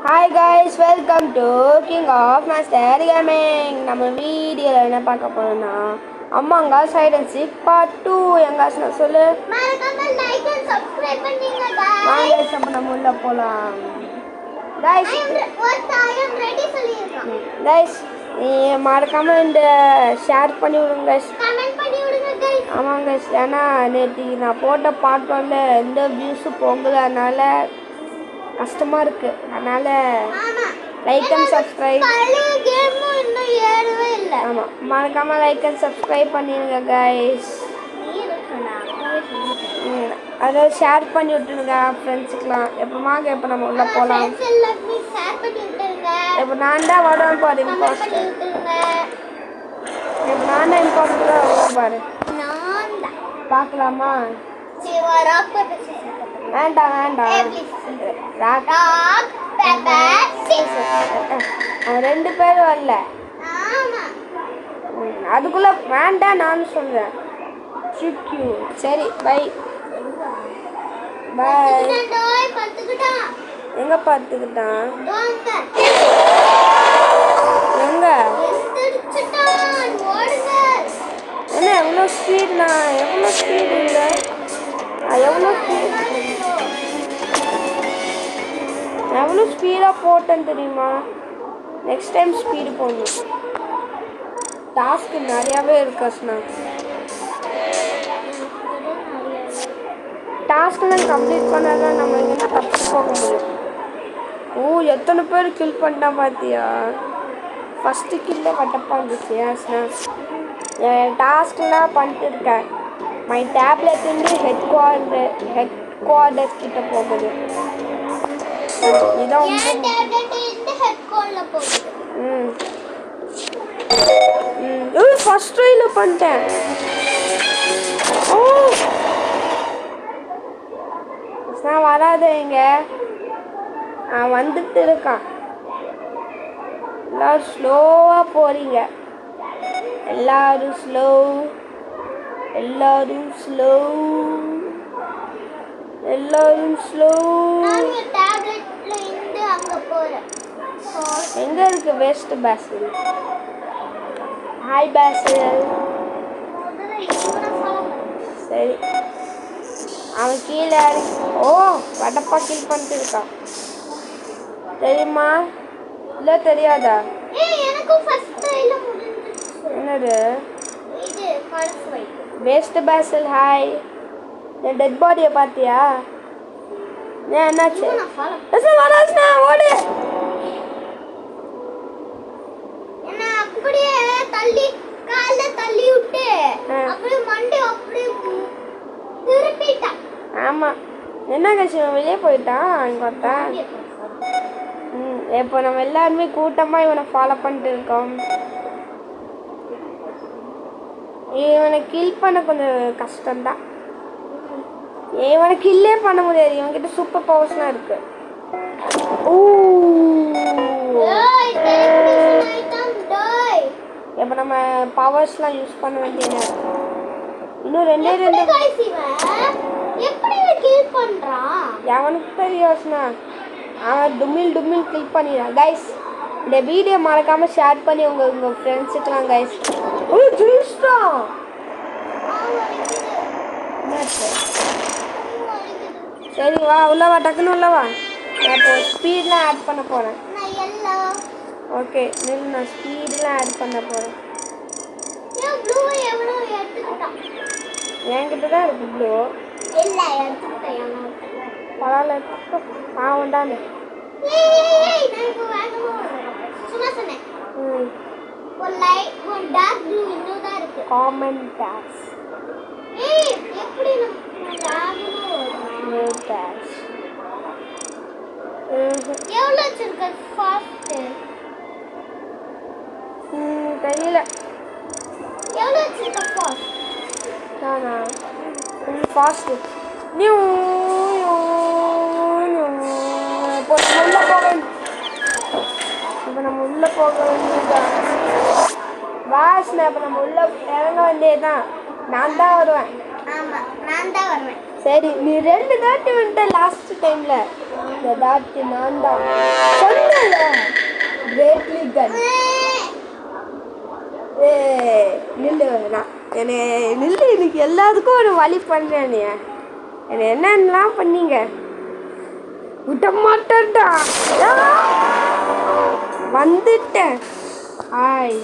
Hi guys, welcome to King of Master Gaming. நம்ம வீடியோல என்ன பார்க்க போறோம்னா Among Us Hide and Seek Part 2. எங்காஸ் நான் சொல்லு மறக்காம லைக் and subscribe பண்ணுங்க guys. வாங்க நம்ம நம்ம உள்ள போலாம். Guys, I am ready சொல்லிருக்கேன். Guys, மறக்காம இந்த ஷேர் பண்ணி விடுங்க guys. கமெண்ட் பண்ணி விடுங்க guys. ஆமாங்க guys, ஏன்னா நேத்து நான் போட்ட பார்ட் 1ல எந்த வியூஸ் போகலனால கஷ்டமா இருக்கு. அதனால லைக் அண்ட் சப்ஸ்கிரைப் பழைய கேம் இன்னும் ஏறவே இல்ல. ஆமா மறக்காம லைக் அண்ட் சப்ஸ்கிரைப் பண்ணிருங்க गाइस. அதை ஷேர் பண்ணி விட்டுருங்க ஃப்ரெண்ட்ஸுக்குலாம். எப்பமாங்க எப்போ நம்ம உள்ள போகலாம். இப்போ நான் தான் வருவேன் பாரு இம்பாஸ்டர். இப்போ நான் தான் இம்பாஸ்டராக வருவேன் பாரு. பார்க்கலாமா? வேண்டாம் வேண்டாம். ரெண்டு பேரும் வரல. அதுக்குள்ள வேண்டாம் நான் சொல்றேன். சரி பை பாய். எங்க பார்த்துக்கிட்டான்? எங்க என்ன எவ்வளோ ஸ்பீட்னா? எவ்வளோ ஸ்பீடு இல்லை? எவ்வளோ ஸ்பீடாக போட்டேன்னு தெரியுமா? நெக்ஸ்ட் டைம் ஸ்பீடு போடணும். டாஸ்க்கு நிறையாவே இருக்கு அஸ்னா. டாஸ்க்லாம் கம்ப்ளீட் பண்ணால் தான் நம்ம இங்கே தப்பு போக முடியும். எத்தனை பேர் கில் பண்ணிட்டான் பார்த்தியா? ஃபஸ்ட்டு கில்லே வட்டப்பா இருந்துச்சு அஸ்னா. டாஸ்க்லாம் பண்ணிட்டு இருக்கேன். மை டேப்லெட் வந்து ஹெட் குவார்டர்ஸ் கிட்ட போகுது. இதான் ஃபர்ஸ்ட் ட்ரைல பண்ணிட்டேன். நான் வராது இங்க. வந்துட்டு இருக்கான். எல்லாரும் ஸ்லோவா போறீங்க. எல்லாரும் ஸ்லோ. எங்க இருக்கு வெஸ்ட் பேசல்? Hi Basel. சரி அவன் கீழே வடப்பா கில் பண்ணிட்டு இருக்கான். தெரியுமா இல்லை தெரியாதா? என்னது வேஸ்ட் பேசல்? ஹாய். என் டெட் பாடியை பார்த்தியா? என்னாச்சு? வராஜ்னா ஓடு. அப்படியே தள்ளி கால்ல தள்ளி விட்டு அப்படியே மண்டை அப்படியே திருப்பிட்டான். ஆமா என்ன கட்சி வெளியே போயிட்டான். அங்க ஒருத்தான். இப்போ நம்ம எல்லாருமே கூட்டமா இவனை ஃபாலோ பண்ணிட்டு இருக்கோம். இவனை கில் பண்ண கொஞ்சம் கஷ்டம்தான். இவனை கில்லே பண்ண முடியாது. இவன்கிட்ட சூப்பர் பவர்ஸ்லாம் இருக்கு. இப்போ நம்ம பவர்ஸ்லாம் யூஸ் பண்ண வேண்டியது. இன்னும் ரெண்டு எவனுக்கு தெரியாதுண்ணா. அவன் டுமில் கிளிக் பண்ணிடுறான். கைஸ் இந்த வீடியோ மறக்காம ஷேர் பண்ணி உங்கள் ஃப்ரெண்ட்ஸுக்கெலாம் கைஸ். சரி வா உள்ளவா, டக்குன்னு உள்ளவா. நான் இப்போ ஸ்பீட்லாம் ஆட் பண்ண போகிறேன். ஓகே நில், நான் ஸ்பீடெலாம் ஆட் பண்ண போகிறேன். என்கிட்ட தான் இருக்கு ப்ளூ. பரவாயில்ல உண்டானு. காமன் டாஸ் தெரியல. நானா ஃபாஸ்ட் நியூ இப்போ நம்ம உள்ள போக வேண்டியதுதான். வாசனை இப்போ நம்ம உள்ள இறங்க வேண்டியதுதான். நான் தான் வருவேன். சரி நீ 2 தாட்டி வந்துட்ட லாஸ்ட் டைம்ல. இந்த தாட்டி நான் தான் சொன்னல. கிரேட்லி கன். நில்லு நான் என்னை நில்லு. எனக்கு எல்லாத்துக்கும் ஒரு வழி பண்ணுறேன். நீ என்னை என்னென்னலாம் பண்ணீங்க விட மாட்டேன்டா. வந்துட்டேன். ஹாய்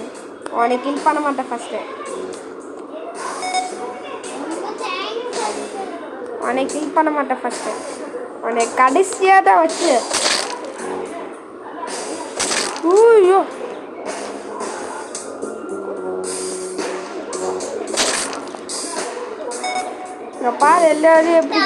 உன்னை கில் பண்ண மாட்டேன். ஃபஸ்ட்டு உன்னை கில் பண்ண மாட்டேன். ஃபஸ்ட்டு உன்னை கடைசியாக தான் வச்சு. ஐயோ இங்கே பாரு எல்லாரும் எப்படி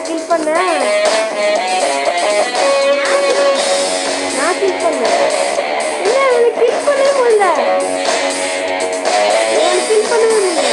கில் பண்ணேன். நான் கில் பண்ணேன். இல்லை அவனுக்கு கில் பண்ணவே முடியல. அவனுக்கு கில் பண்ணவே முடியல.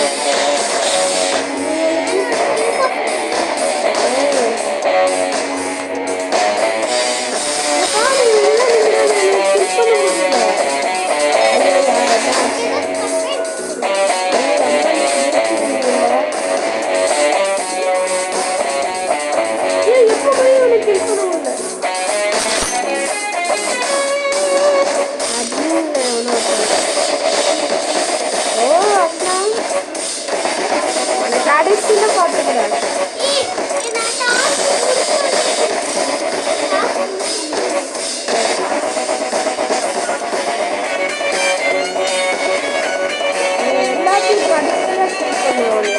கடைசியில் பார்த்துக்கிறேன். எல்லாத்தையும் கடைசியில் கில் பண்ணுவாங்க.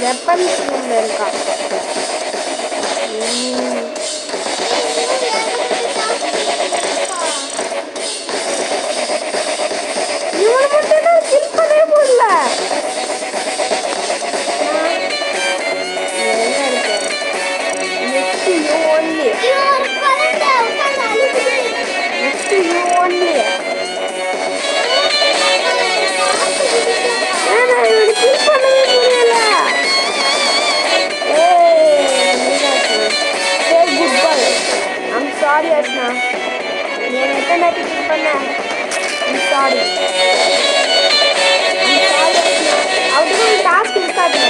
வெப்பன்ஸ் இருக்கா? இவனை மட்டும் நான் கில் பண்ணவே முடியல. Next you only. Next you only. நான் இவனை கில் பண்ணவே முடியல. சாரி அர்ச்சனா, நீ எத்தனை நாட்டி கில் பண்ண? சாரி அர்ச்சனா. அவருக்கு ஒரு டாஸ்க் இருக்காதுங்க.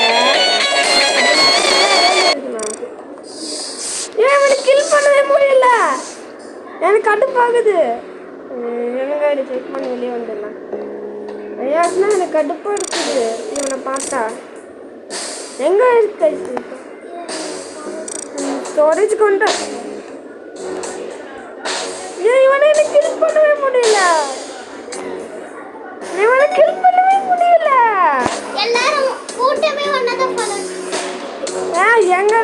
ஏன் அவனை கில் பண்ணவே முடியல? எனக்கு கடுப்பாகுது. எனக்கு செக் பண்ணி வெளியே வந்துடலாம். ஐயாச்சுன்னா எனக்கு கடுப்பாக இருக்குது இவனை பார்த்தா. எங்கே இருக்கு ஸ்டோரேஜ் கொண்டு? இவனை எனக்கு கில் பண்ணவே முடியல. இவனை கில் பண்ணவே முடியல. எல்லாரும் கூட்டமே ஒண்ணாதான் பண்ணணும். எங்க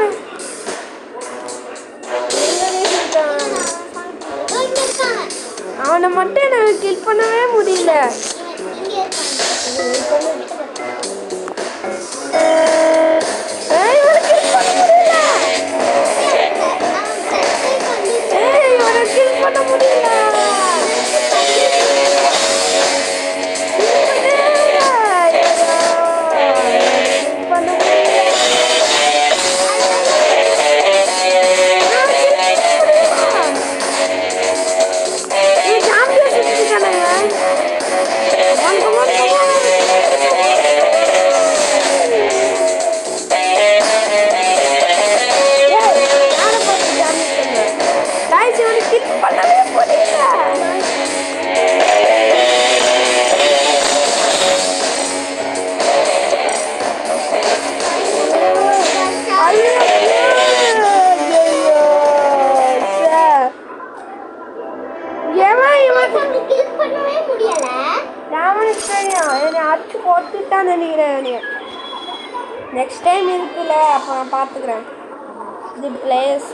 அவனை மட்டும் எனக்கு கில் பண்ணவே முடியல. Come on. நெக்ஸ்ட் டைம் இருக்குல்ல அப்போ நான் பார்த்துக்கிறேன். இது பிளேஸ்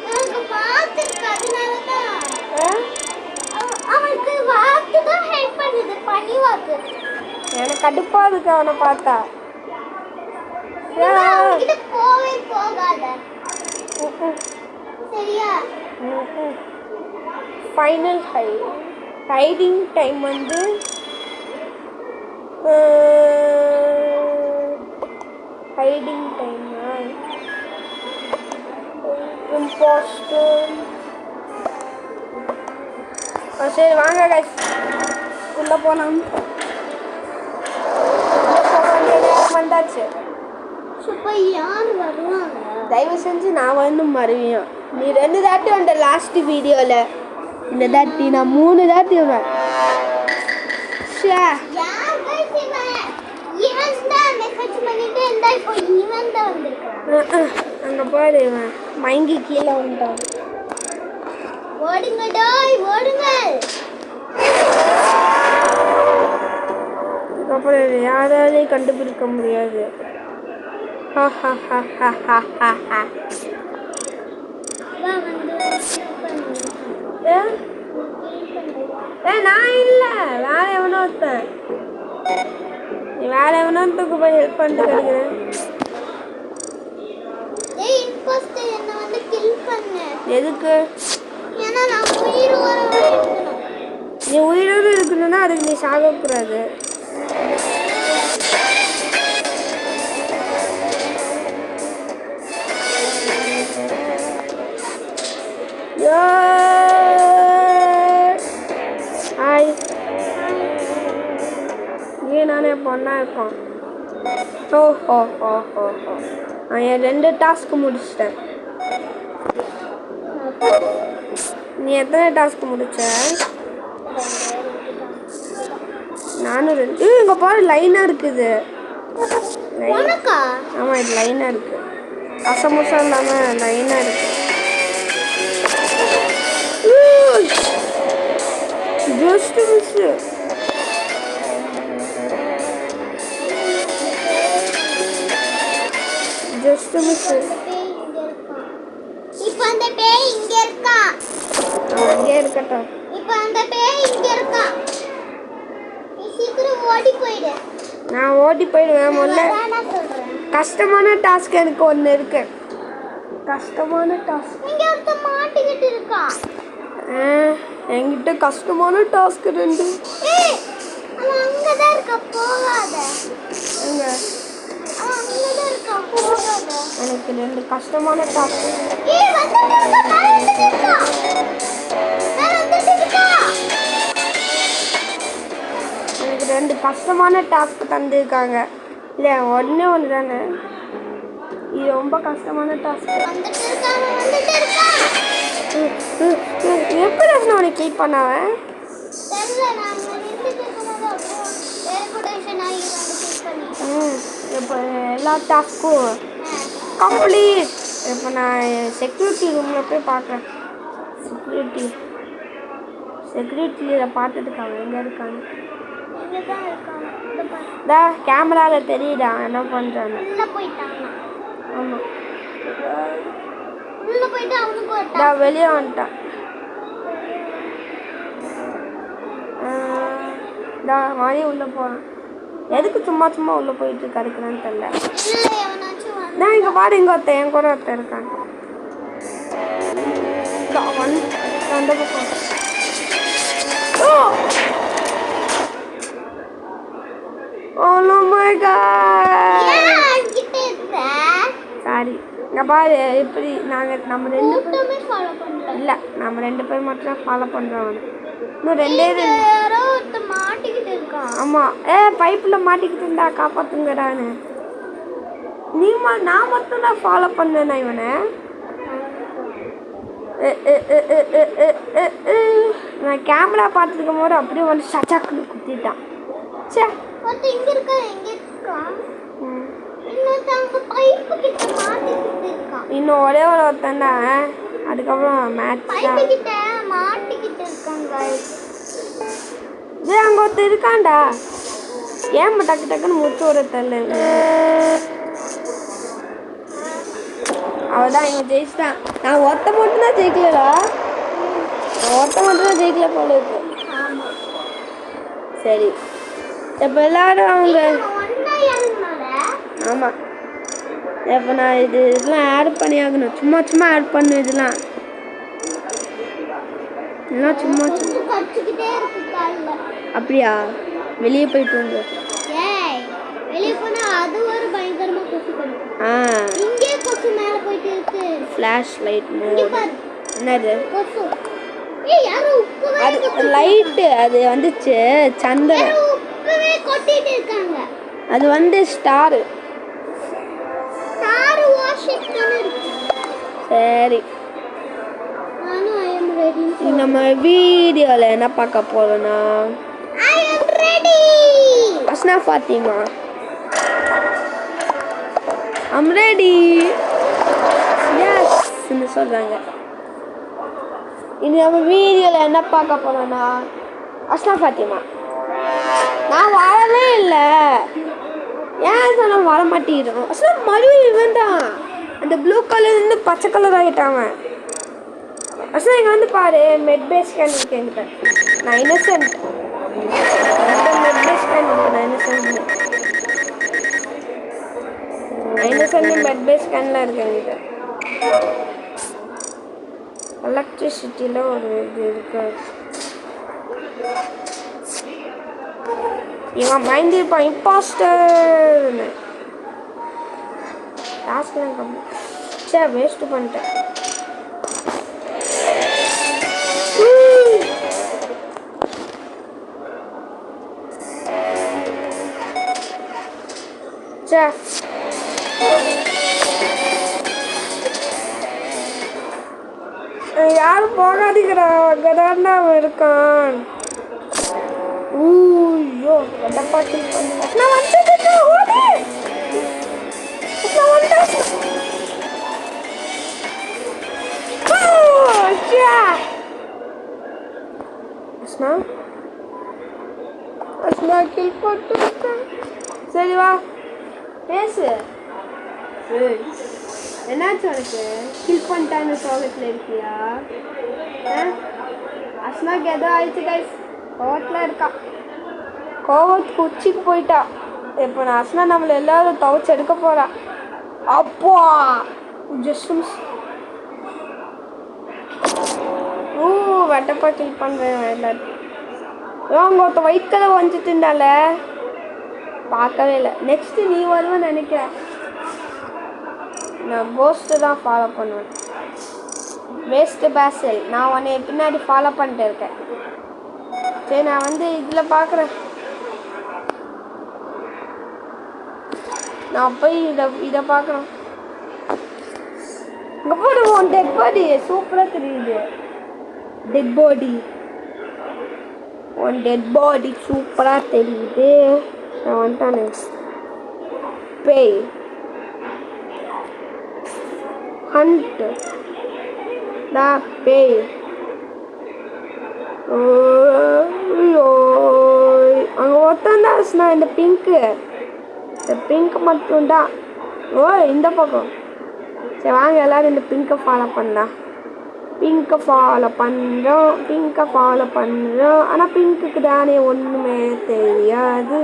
எனக்கு பார்த்துருக்கு அதனால தான் அவனுக்கு வாத்து தான் ஹெல்ப் பண்ணுது பனி வாத்து. எனக்கு கடுப்பா இருக்கு அவனை பார்த்தா. அவன்கிட்ட போவே போகாத சரியா? ஃபைனல் ஹைடிங் டைம் வந்து ஹைடிங் டைம் இம்பாஸ்டர். சரி வாங்க கைஸ் உள்ளே போகலாம். வந்தாச்சு. சூப்பர். யார் வருவாங்க? தயவு செஞ்சு நான் வந்து மறுவியும். நீ 2 தாட்டி வந்த லாஸ்ட் வீடியோவில். இந்த தாட்டி நான் 3 தாட்டி வந்தேன். அங்கே பாரு இவன் மயங்கி கீழே வந்துட்டான். ஓடுங்க டாய் ஓடுங்க. அப்புறம் யாராலையும் கண்டுபிடிக்க முடியாது. நான் இல்லை வேற எவனோ ஒருத்தன். நீ வேற எவனோ ஒருத்தருக்கு போய் ஹெல்ப் பண்ணிட்டு கிடைக்கிறேன். என்ன வந்து கில் பண்ணு. எதுக்கு? ஏன்னா நான் உயிரோட இருக்கணும். நீ உயிரோடு இருக்கணும்னா அதுக்கு நீ சாகக்கூடாது. ஹாய் நீ நானே பொண்ணா இருக்கோம். ஓஹோ ஓஹோ நான் என் 2 டாஸ்க்கு முடிச்சிட்டேன். நீ எத்தனை டாஸ்க்கு முடிச்ச? நானும் 2. இங்கே பாரு லைனாக இருக்குது. ஆமாம் இது லைனாக இருக்குது. கசமுசம் இல்லாமல் லைனாக இருக்குது. Just miss. Just miss. இப்போ அந்த பேய் இங்க இருக்கா. அங்கே இருக்கட்டும். இப்போ அந்த பேய் இங்க இருக்கா. நீ சீக்கிரம் ஓடி போயிடு. நான் ஓடி போயிடுவேன். முதல்ல கஷ்டமான டாஸ்க் எனக்கு ஒன்று இருக்கு. கஷ்டமான டாஸ்க் இங்க ஒருத்த மாட்டிக்கிட்டு இருக்கா. என்கிட்ட கஷ்டமான டாஸ்க் 2. அவன் அங்கதான் இருக்கா போகாத. எங்க? அவன் அங்கதான் இருக்கா போகாத. எனக்கு 2 கஷ்டமான டாஸ்க். எனக்கு 2 கஷ்டமான டாஸ்க் தந்துருக்காங்க. இல்லை ஒன்று தானே. இது ரொம்ப கஷ்டமான டாஸ்க். எப்படி அவனை கீப் பண்ணாவன்? இப்போ எல்லா டாஸ்க்கும் கம்ப்ளீட். இப்போ நான் செக்யூரிட்டி ரூமில் போய் பார்க்குறேன். செக்யூரிட்டியில் பார்த்துட்டு இருக்காங்க. எங்கே இருக்காங்க? கேமராவில் தெரியுதா என்ன பண்ணுறாங்க? ஆமாம் நான் வெளியே வந்துட்டேன். மாதிரி உள்ளே போகிறேன். எதுக்கு சும்மா உள்ளே போயிட்டு கருக்குறேன்னு தெரியல. நான் இங்கே பாரு இங்கே ஒருத்தன் என் கூட ஒருத்தன் இருக்காங்க. அந்த பக்கம் சாரி. இங்கே பாரு இப்படி நம்ம 2 பேர் இல்லை நம்ம 2 பேர் மட்டும் ஃபாலோ பண்ணுறோம். இன்னும் 2 மாட்டிக்கிட்டு இருக்கான். ஆமாம் பைப்பில் மாட்டிக்கிட்டு இருந்தா காப்பாற்றுங்கடான்னு. நான் மட்டும் தான் ஃபாலோ பண்ணேண்ணா இவனை. நான் கேமரா பார்த்துருக்கும் போது அப்படியே வந்து சச்சாக்குன்னு குத்திட்டான். சே இங்க இருக்கா எங்க இருக்கா? இன்னும் ஒரே ஒருத்தன் தான். அதுக்கப்புறம் மேட்ச் மாட்டிக்கிட்டு இருக்காங்க. அங்கே ஒருத்தர் இருக்காண்டா. ஏன் டக்கு டக்குன்னு முச்சு விட தெரியல. அவதான் இவன் ஜெயிச்சிட்டான். நான் ஒருத்த மட்டும்தான் ஜெயிக்கலடா. நான் ஒருத்த மட்டும்தான் ஜெயிக்கல போல இருக்கு. சரி இப்போ எல்லாரும் அவங்க ஆமாம். இப்போ நான் இதெல்லாம் ஆட் பண்ணி ஆகணும். சும்மா சும்மா ஆட் பண்ணு. இதெல்லாம் சும்மா அப்படியா? வெளியே போயிட்டு வந்து வெளியே போனா அது ஒரு பயங்கரமா கொசு கடிக்கும். இங்கே கொசு மேல போயிட்டு இருக்கு. ஃபிளாஷ் லைட் என்னது? கொசு. ஏய் யாரோ உப்பு அது லைட் அது வந்துச்சு. சந்திரன் உப்புவே கொட்டிட்டு இருக்காங்க. அது வந்து ஸ்டார் வாஷிங் இருக்கு. சரி நானும் ஐ அம் ரெடி. நம்ம வீடியோல என்ன பார்க்க போறோம்னா I am ready. Asna Fathima I'm ready. Yes ன்னு சொல்றாங்க. இது நம்ம வீடியோல என்ன பார்க்க போறோம்னா அஸ்னா ஃபாத்திமா. நான் வரவே இல்லை. ஏன் சொன்ன வர மாட்டேங்கிறோம். அஸ்னா மறுபடியும் இவன் தான் அந்த ப்ளூ கலர்லேருந்து பச்சை கலர் ஆகிட்டாங்க. அஸ்னா இங்கே வந்து பாரு. மெட் பேஸ் ஸ்கேன் இருக்கு என்கிட்ட. நான் இன்னசென்ட். மெட் பேஸ் ஸ்கேன் இருக்கு. நான் இன்னசென்ட் மெட் பேஸ் ஸ்கேன்லாம் இருக்கு என்கிட்ட. எலக்ட்ரிசிட்டியில் ஒரு இது இருக்கு. இவன் பயந்துருப்பான் இம்பாஸ்டர்னு. டாஸ்க்லாம் கம்மி. சே வேஸ்ட் பண்ணிட்டேன். சே யாரும் போகாதீங்கடா. அங்கதான்டா அவன் இருக்கான். ஐயோ வடப்பாட்டி நான் வந்துட்டேன். ஓடு நான் வந்துட்டேன். அஸ்னா கில் போட்டுருக்கேன். சரி வா பேசு. என்னாச்சு உனக்கு? கில் பண்ணிட்டான்னு சோகத்தில் இருக்கியா? அஸ்னாக்கு எதோ ஆயிடுச்சு கைஸ். கோவத்தில் இருக்கா. கோவத்துக்கு உச்சிக்கு போயிட்டா. இப்போ நான் அஸ்னா நம்மளை எல்லாரும் துவைச்சு எடுக்க போறா. அப்பா ஜஸ்ட் வெட்டப்பா கில் பண்ணுறேன் எல்லாத்தையும். அவங்க ஒருத்த ஒயிட் கலர் வந்துட்டு இருந்தால பார்க்கவே இல்லை. நெக்ஸ்ட் நீ வருவேன்னு நினைக்கிறேன். நான் கோஸ்ட்டு தான் ஃபாலோ பண்ணுவேன். வேஸ்ட்டு பேசல். நான் உன்னை பின்னாடி ஃபாலோ பண்ணிட்டு இருக்கேன். சரி நான் வந்து இதில் பார்க்குறேன். நான் போய் இதை பார்க்குறேன். இங்கே போடுவோம். டெட் பாடி சூப்பராக தெரியுது. Dead body one dead body சூப்பராக தெரியுது. நான் வந்துட்டானே பேய் ஹண்ட் நான் பேய். அங்கே ஒருத்தான் இந்த பிங்க்கு மட்டும்தான். ஓ இந்த பக்கம். சரி வாங்க எல்லோரும் இந்த பிங்கை ஃபாலோ பண்ணலாம். பிங்கை ஃபாலோ பண்ணுறோம். ஆனால் பிங்க்குக்கு தானே ஒன்றுமே தெரியாது.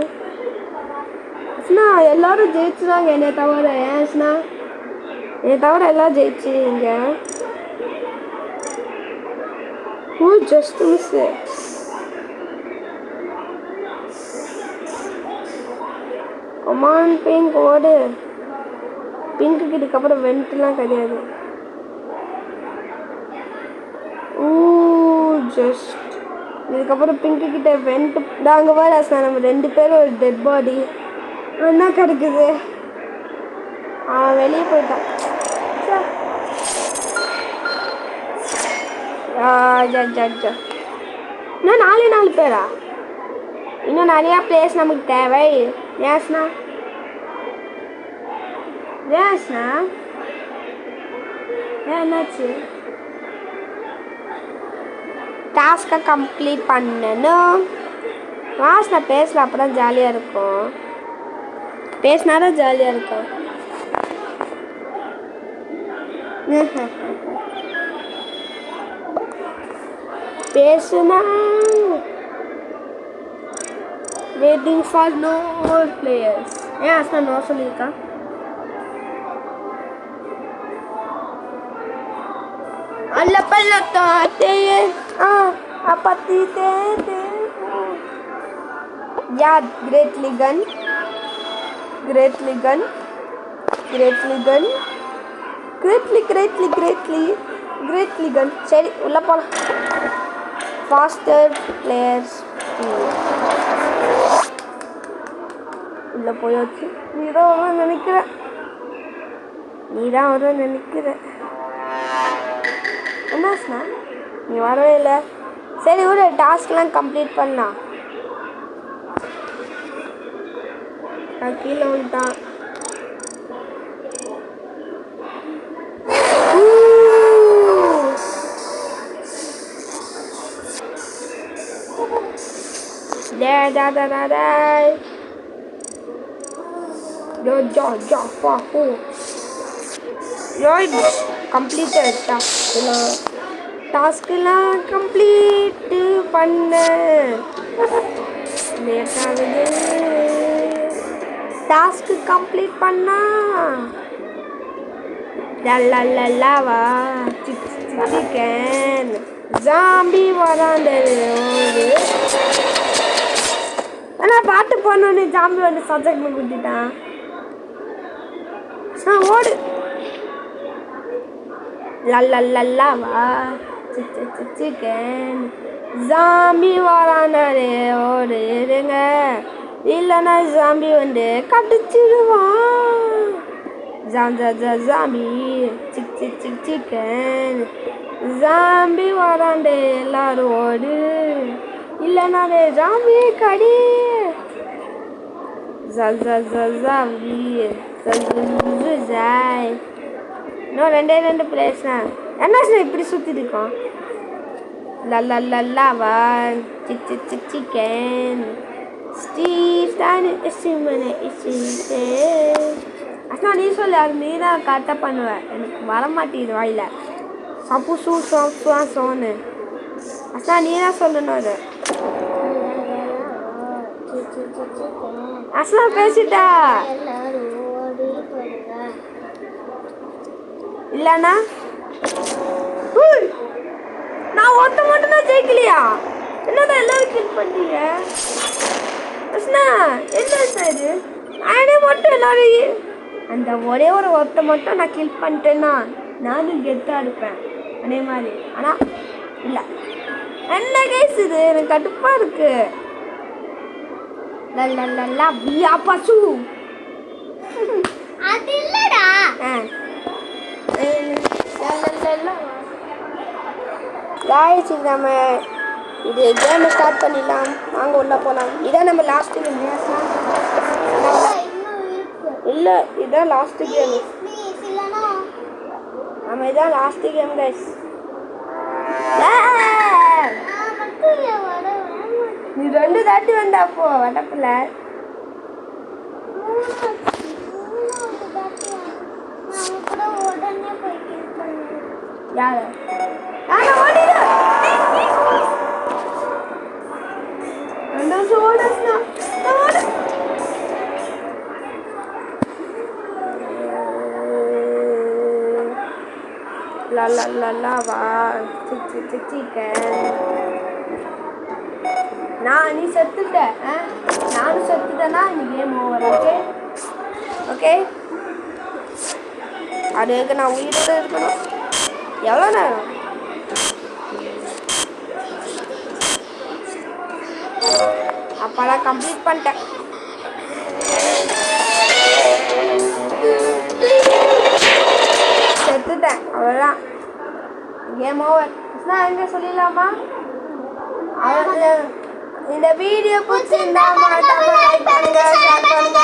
ஸ்னா எல்லோரும் ஜெயிச்சுதாங்க என்னை தவிர. ஏன் ஸ்னா என்னை தவிர எல்லாம் ஜெயிச்சிங்க. Just miss. கமான் பிங்க் ஓடு. பிங்க்குக்கு இதுக்கப்புறம் வெண்ட்லாம் கிடையாது. ஜஸ்ட் இதுக்கப்புறம் பிங்க்கு கிட்ட வெண்ட் தாங்க வர. நம்ம 2 பேரும் ஒரு டெட் பாடி என்ன கிடைக்குது. அவன் வெளியே போயிட்டான். இன்னும் 4 பேரா? இன்னும் நிறையா பிளேஸ் நமக்கு தேவை. ஏஸ்னா என்னாச்சு? டாஸ்கை கம்ப்ளீட் பண்ணணும். நான் பேசல, அப்போ தான் ஜாலியாக இருக்கும். பேசினாதான் ஜாலியாக இருக்கும். பேசுனா waiting for no more players. ஏன் அஸ்னா நோ சொல்லியிருக்கான்? அல்ல பல்லத்தாத்தே அப்பத்தி தேதே याद greatly gun சரி உள்ள போலாம். ஃபாஸ்டர் பிளேயர்ஸ் உள்ள போயாச்சு. நீதான் வருவேன் நினைக்கிறேன். என்னஸ்னா நீ வரவே இல்லை. சரி ஒரு டாஸ்க்லாம் கம்ப்ளீட் பண்ணலாம். கீழே வந்துட்டான். கம்ப்ளீட்டட் டாஸ்க்லாம் கம்ப்ளீட் பண்ண லேட் ஆகுது. டாஸ்க் கம்ப்ளீட் பண்ணா லல்லல்லவா சிக்கன் ஜாம்பி வராண்டே ஆனால் பாட்டு போனோன்னு ஜாம்பி வந்து சப்ஜெக்ட் கொடுத்துட்டான். ஓடு லல்லல்லவா சிக்கன் ஜாம்பி வராண்டே ஓடுங்க, இல்லைன்னா ஜாம்பி வந்து கடிச்சிடுவான். ஜாம்பி சிக்கன் ஜாம்பி வராண்டே எல்லாரும் ஓடு, இல்லைன்னா ஜாம்பி கடி. ஜாம்பி இன்னும் ரெண்டு பிளேஸ்னா என்ன இப்படி சுற்றிட்டு இருக்கோம். லல்லல்லவா சிக்கன் அஸ்னா நீ சொல்லு, அது நீ தான் கரெக்டாக பண்ணுவேன். எனக்கு வரமாட்டேங்குது வாயில சப்பு சோன்னு. அஸ்னா நீ தான் சொல்லணும். அது அஸ்னா பேசிட்டா இல்லைண்ணா நான் ஒருத்த மட்டும் தான் ஜெயிக்கலையா? என்னதான் எல்லாரும் கில் பண்ணீங்க? என்ன இது நானே மட்டும் எல்லாரும் அந்த ஒரே ஒரு ஒருத்த மட்டும் நான் கில் பண்ணிட்டேன்னா நானும் கெத்தாக இருப்பேன் அதே மாதிரி. ஆனால் இல்லை, என்ன கேஸ் இது எனக்கு கடுப்பாக இருக்கு. லல்லல்லா வியா பசு அது இல்லடா. காய்ஸ் நம்ம இது கேமை ஸ்டார்ட் பண்ணிடலாம். வாங்க உள்ள போகலாம். இதான் நம்ம லாஸ்ட் கேம். இல்லை இதான் லாஸ்ட் கேம். நம்ம இதான் லாஸ்ட் கேம் கைஸ். நீ 2 தாட்டி வந்தாப்போ வடப்பில் யாரு லல்லல்லவா சிக்கன் நீ செத்துட்ட. நானும் செத்துட்டேன்னா இந்த கேம் ஓவர். ஓகே அதுக்கு நான் உயிரோட இருக்கணும். எவ்வளோ நேரம்? அப்போலாம் கம்ப்ளீட் பண்ணிட்டேன். செத்துட்டேன், அவ்வளோதான், கேம் ஓவர். எங்கே சொல்லிடலாமா? இந்த வீடியோ பிடிச்சிருந்தா மறக்காம லைக் பண்ணுங்க, ஷேர் பண்ணுங்க.